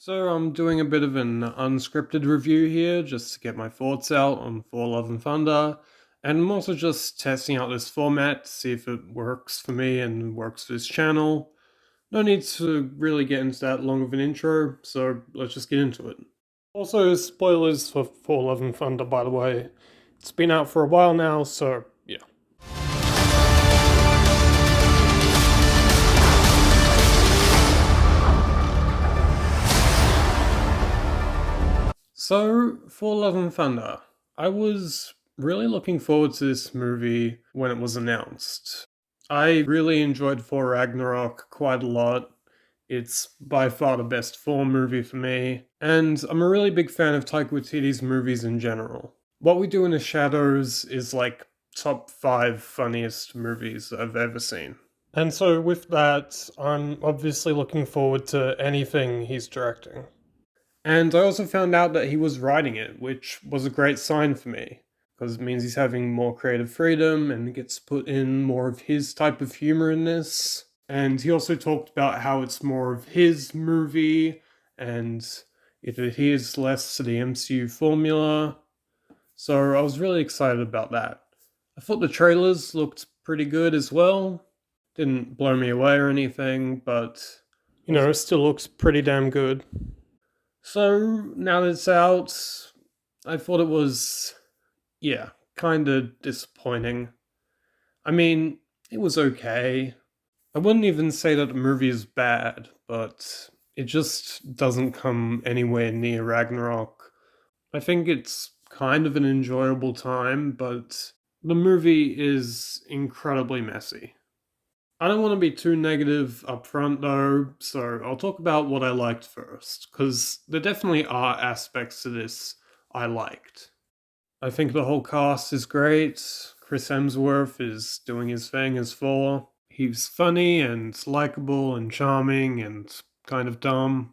So I'm doing a bit of an unscripted review here just to get my thoughts out on Thor Love and Thunder. And I'm also just testing out this format to see if it works for me and works for this channel. No need to really get into that long of an intro, so let's just get into it. Also, spoilers for Thor Love and Thunder, by the way. It's been out for a while now, so yeah. So, for Love and Thunder, I was really looking forward to this movie when it was announced. I really enjoyed Thor Ragnarok quite a lot. It's by far the best Thor movie for me, and I'm a really big fan of Taika Waititi's movies in general. What We Do in the Shadows is like top 5 funniest movies I've ever seen. And so, with that, I'm obviously looking forward to anything he's directing. And I also found out that he was writing it, which was a great sign for me, because it means he's having more creative freedom and gets to put in more of his type of humor in this. And he also talked about how it's more of his movie and it adheres less to the MCU formula. So I was really excited about that. I thought the trailers looked pretty good as well. Didn't blow me away or anything, but it still looks pretty damn good. So now that it's out, I thought it was, yeah, kind of disappointing. I mean, it was okay. I wouldn't even say that the movie is bad, but it just doesn't come anywhere near Ragnarok. I think it's kind of an enjoyable time, but the movie is incredibly messy. I don't want to be too negative up front though, so I'll talk about what I liked first, because there definitely are aspects to this I liked. I think the whole cast is great. Chris Hemsworth is doing his thing as Thor. He's funny and likable and charming and kind of dumb.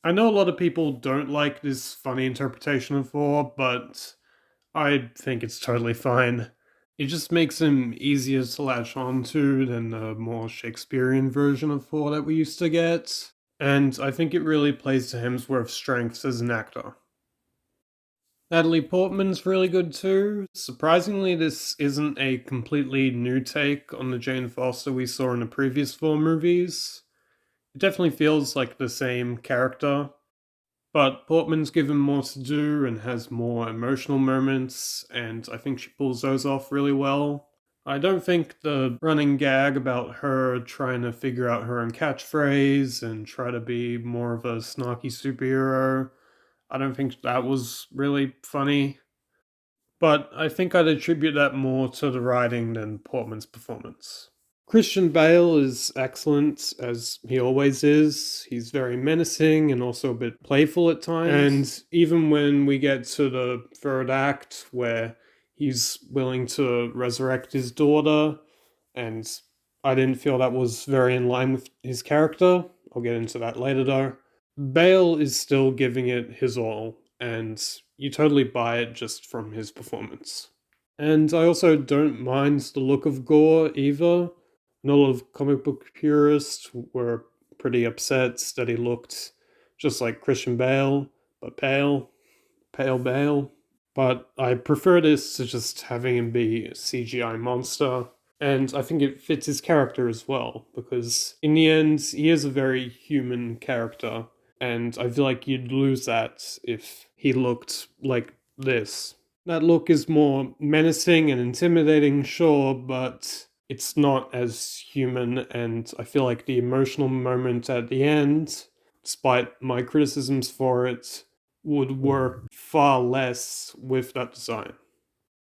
I know a lot of people don't like this funny interpretation of Thor, but I think it's totally fine. It just makes him easier to latch on to than the more Shakespearean version of Thor that we used to get. And I think it really plays to Hemsworth's strengths as an actor. Natalie Portman's really good too. Surprisingly, this isn't a completely new take on the Jane Foster we saw in the previous Thor movies. It definitely feels like the same character, but Portman's given more to do and has more emotional moments, and I think she pulls those off really well. I don't think the running gag about her trying to figure out her own catchphrase and try to be more of a snarky superhero, I don't think that was really funny. But I think I'd attribute that more to the writing than Portman's performance. Christian Bale is excellent, as he always is. He's very menacing and also a bit playful at times. And even when we get to the third act, where he's willing to resurrect his daughter, and I didn't feel that was very in line with his character. I'll get into that later though. Bale is still giving it his all, and you totally buy it just from his performance. And I also don't mind the look of Gore either. A lot of comic book purists were pretty upset that he looked just like Christian Bale, but pale Bale. But I prefer this to just having him be a CGI monster. And I think it fits his character as well, because in the end, he is a very human character. And I feel like you'd lose that if he looked like this. That look is more menacing and intimidating, sure, but it's not as human, and I feel like the emotional moment at the end, despite my criticisms for it, would work far less with that design.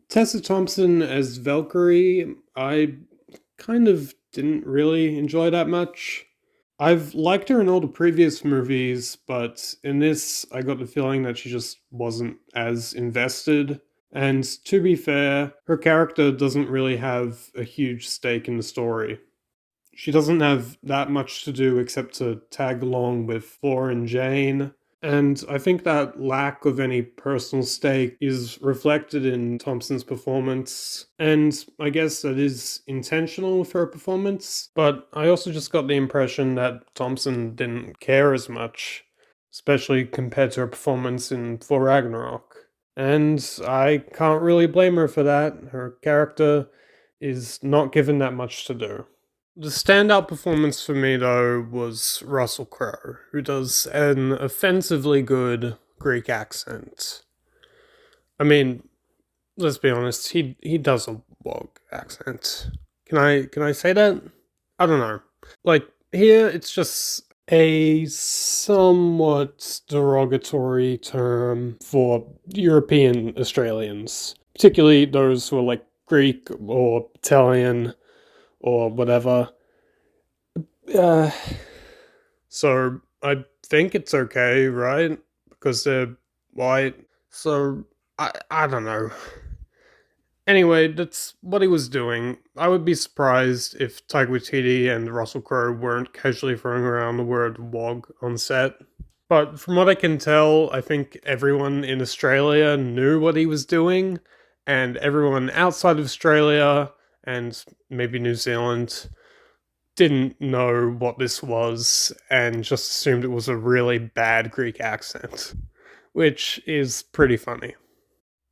Tessa Thompson as Valkyrie, I kind of didn't really enjoy that much. I've liked her in all the previous movies, but in this, I got the feeling that she just wasn't as invested. And to be fair, her character doesn't really have a huge stake in the story. She doesn't have that much to do except to tag along with Thor and Jane. And I think that lack of any personal stake is reflected in Thompson's performance. And I guess that is intentional with her performance. But I also just got the impression that Thompson didn't care as much. especially compared to her performance in Thor Ragnarok. And I can't really blame her for that. Her character is not given that much to do. The standout performance for me, though, was Russell Crowe, who does an offensively good Greek accent. I mean, let's be honest, he does a Wog accent. Can I say that? I don't know. Like here, it's just a somewhat derogatory term for European Australians, particularly those who are like Greek or Italian or whatever. Uh, so I think it's okay, right? Because they're white. So I don't know. Anyway, that's what he was doing. I would be surprised if Taika Waititi and Russell Crowe weren't casually throwing around the word "wog" on set. But from what I can tell, I think everyone in Australia knew what he was doing, and everyone outside of Australia and maybe New Zealand didn't know what this was and just assumed it was a really bad Greek accent, which is pretty funny.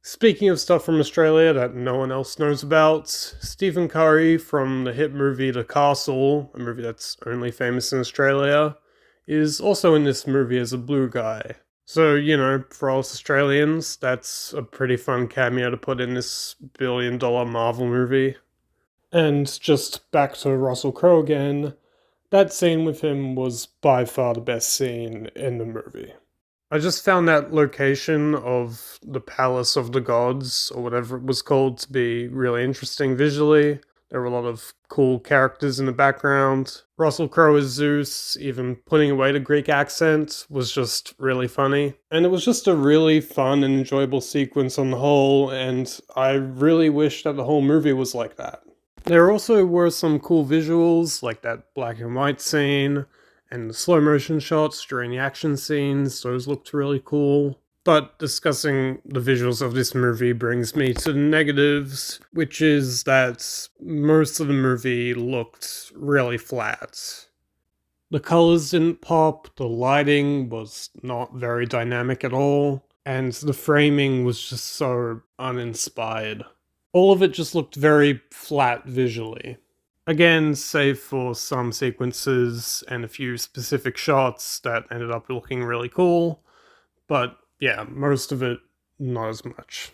Speaking of stuff from Australia that no one else knows about, Stephen Curry from the hit movie The Castle, a movie that's only famous in Australia, is also in this movie as a blue guy. So, for all us Australians, that's a pretty fun cameo to put in this billion-dollar Marvel movie. And just back to Russell Crowe again, that scene with him was by far the best scene in the movie. I just found that location of the Palace of the Gods, or whatever it was called, to be really interesting visually. There were a lot of cool characters in the background. Russell Crowe as Zeus, even putting away the Greek accent, was just really funny. And it was just a really fun and enjoyable sequence on the whole, and I really wish that the whole movie was like that. There also were some cool visuals, like that black and white scene, and the slow motion shots during the action scenes, those looked really cool. But discussing the visuals of this movie brings me to the negatives, which is that most of the movie looked really flat. The colors didn't pop, the lighting was not very dynamic at all, and the framing was just so uninspired. All of it just looked very flat visually. Again, save for some sequences and a few specific shots that ended up looking really cool, but yeah, most of it not as much.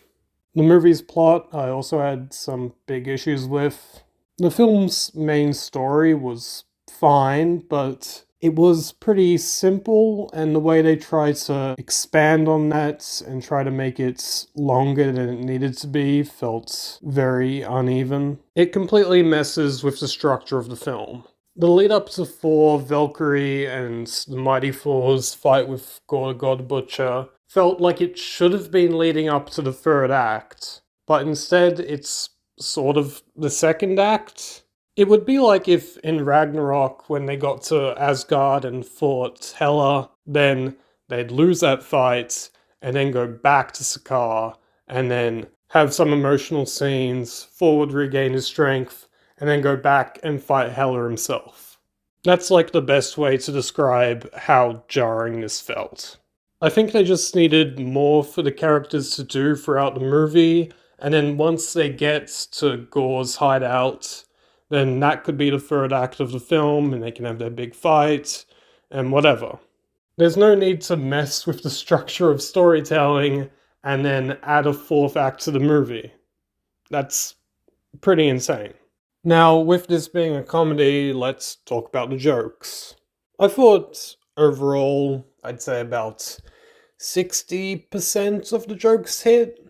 The movie's plot I also had some big issues with. The film's main story was fine, but it was pretty simple, and the way they try to expand on that and try to make it longer than it needed to be felt very uneven. It completely messes with the structure of the film. The lead up to Thor, Valkyrie, and the Mighty Thor's fight with God God Butcher felt like it should have been leading up to the third act, but instead it's sort of the second act. It would be like if in Ragnarok, when they got to Asgard and fought Hela, then they'd lose that fight and then go back to Sakaar and then have some emotional scenes, Thor would regain his strength, and then go back and fight Hela himself. That's like the best way to describe how jarring this felt. I think they just needed more for the characters to do throughout the movie, and then once they get to Gor's hideout, then that could be the third act of the film, and they can have their big fight, and whatever. There's no need to mess with the structure of storytelling and then add a fourth act to the movie. That's pretty insane. Now, with this being a comedy, let's talk about the jokes. I thought overall, I'd say about 60% of the jokes hit,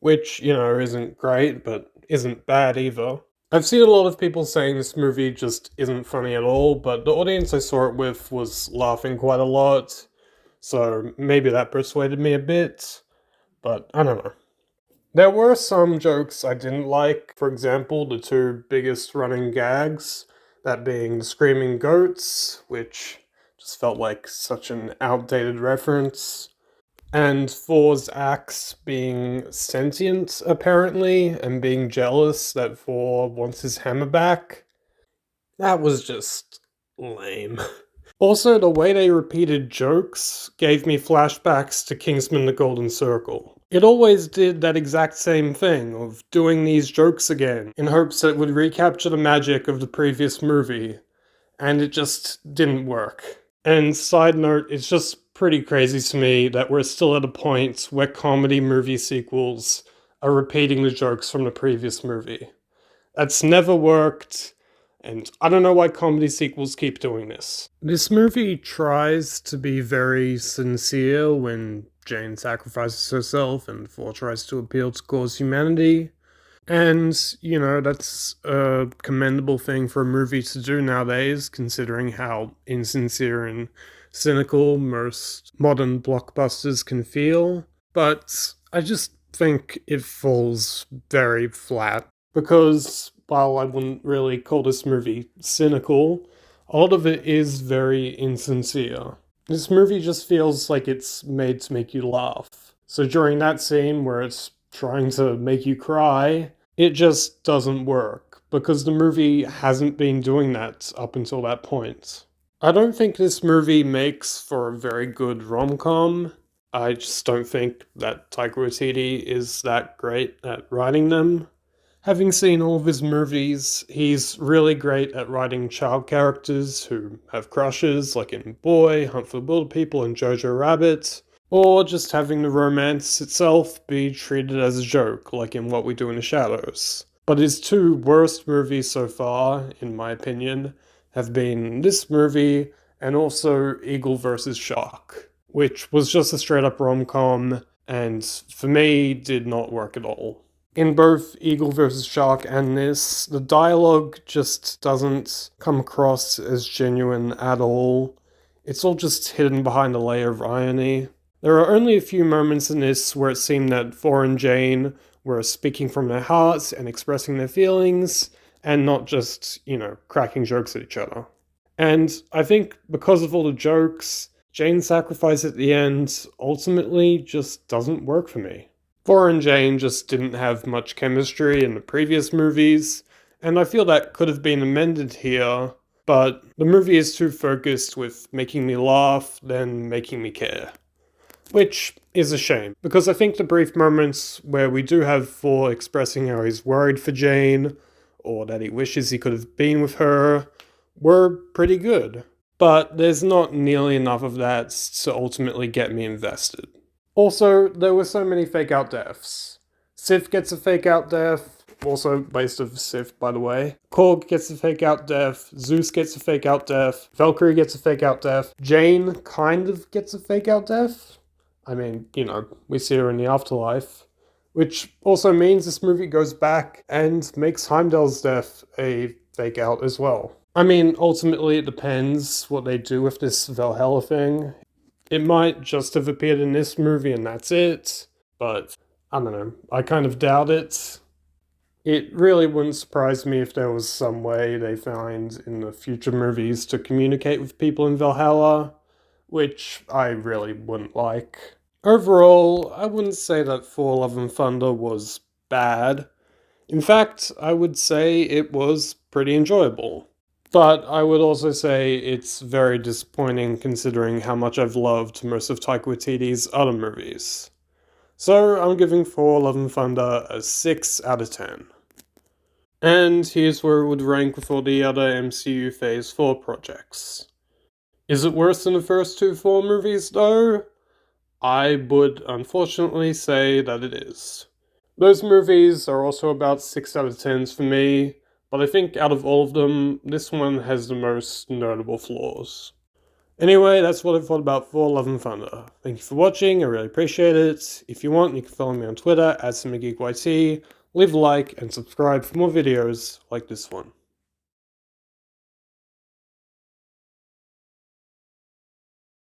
which, isn't great, but isn't bad either. I've seen a lot of people saying this movie just isn't funny at all, but the audience I saw it with was laughing quite a lot, so maybe that persuaded me a bit, but I don't know. There were some jokes I didn't like, for example, the two biggest running gags, that being the screaming goats, which just felt like such an outdated reference, and Thor's axe being sentient, apparently, and being jealous that Thor wants his hammer back. That was just lame. Also, the way they repeated jokes gave me flashbacks to Kingsman: The Golden Circle. It always did that exact same thing of doing these jokes again in hopes that it would recapture the magic of the previous movie, and it just didn't work. And side note, it's just pretty crazy to me that we're still at a point where comedy movie sequels are repeating the jokes from the previous movie. That's never worked, and I don't know why comedy sequels keep doing this. This movie tries to be very sincere when Jane sacrifices herself and Thor tries to appeal to cause humanity. And, that's a commendable thing for a movie to do nowadays, considering how insincere and cynical most modern blockbusters can feel. But I just think it falls very flat, because while I wouldn't really call this movie cynical, a lot of it is very insincere. This movie just feels like it's made to make you laugh. So during that scene where it's trying to make you cry, it just doesn't work, because the movie hasn't been doing that up until that point. I don't think this movie makes for a very good rom-com. I just don't think that Taika Waititi is that great at writing them. Having seen all of his movies, he's really great at writing child characters who have crushes, like in Boy, Hunt for the Wilderpeople, and Jojo Rabbit, or just having the romance itself be treated as a joke, like in What We Do in the Shadows. But his two worst movies so far, in my opinion, have been this movie and also Eagle vs. Shark, which was just a straight up rom-com, and for me, did not work at all. In both Eagle vs. Shark and this, the dialogue just doesn't come across as genuine at all. It's all just hidden behind a layer of irony. There are only a few moments in this where it seemed that Thor and Jane were speaking from their hearts and expressing their feelings, and not just, cracking jokes at each other. And I think because of all the jokes, Jane's sacrifice at the end ultimately just doesn't work for me. Thor and Jane just didn't have much chemistry in the previous movies, and I feel that could have been amended here, but the movie is too focused with making me laugh than making me care. Which is a shame, because I think the brief moments where we do have Thor expressing how he's worried for Jane, or that he wishes he could have been with her, were pretty good. But there's not nearly enough of that to ultimately get me invested. Also, there were so many fake-out deaths. Sif gets a fake-out death, also based off Sif, by the way. Korg gets a fake-out death, Zeus gets a fake-out death, Valkyrie gets a fake-out death, Jane kind of gets a fake-out death. I mean, we see her in the afterlife. Which also means this movie goes back and makes Heimdall's death a fake-out as well. I mean, ultimately it depends what they do with this Valhalla thing. It might just have appeared in this movie and that's it, but I don't know, I kind of doubt it. It really wouldn't surprise me if there was some way they find in the future movies to communicate with people in Valhalla, which I really wouldn't like. Overall, I wouldn't say that Thor: Love and Thunder was bad. In fact, I would say it was pretty enjoyable. But I would also say it's very disappointing considering how much I've loved most of Taika Waititi's other movies. So I'm giving Thor: Love and Thunder a 6 out of 10. And here's where it would rank with all the other MCU Phase 4 projects. Is it worse than the first two Thor movies though? I would unfortunately say that it is. Those movies are also about 6 out of 10s for me, but I think out of all of them, this one has the most notable flaws. Anyway, that's what I thought about Thor: Love and Thunder. Thank you for watching, I really appreciate it. If you want, you can follow me on Twitter @SimmerGeekYT, leave a like, and subscribe for more videos like this one.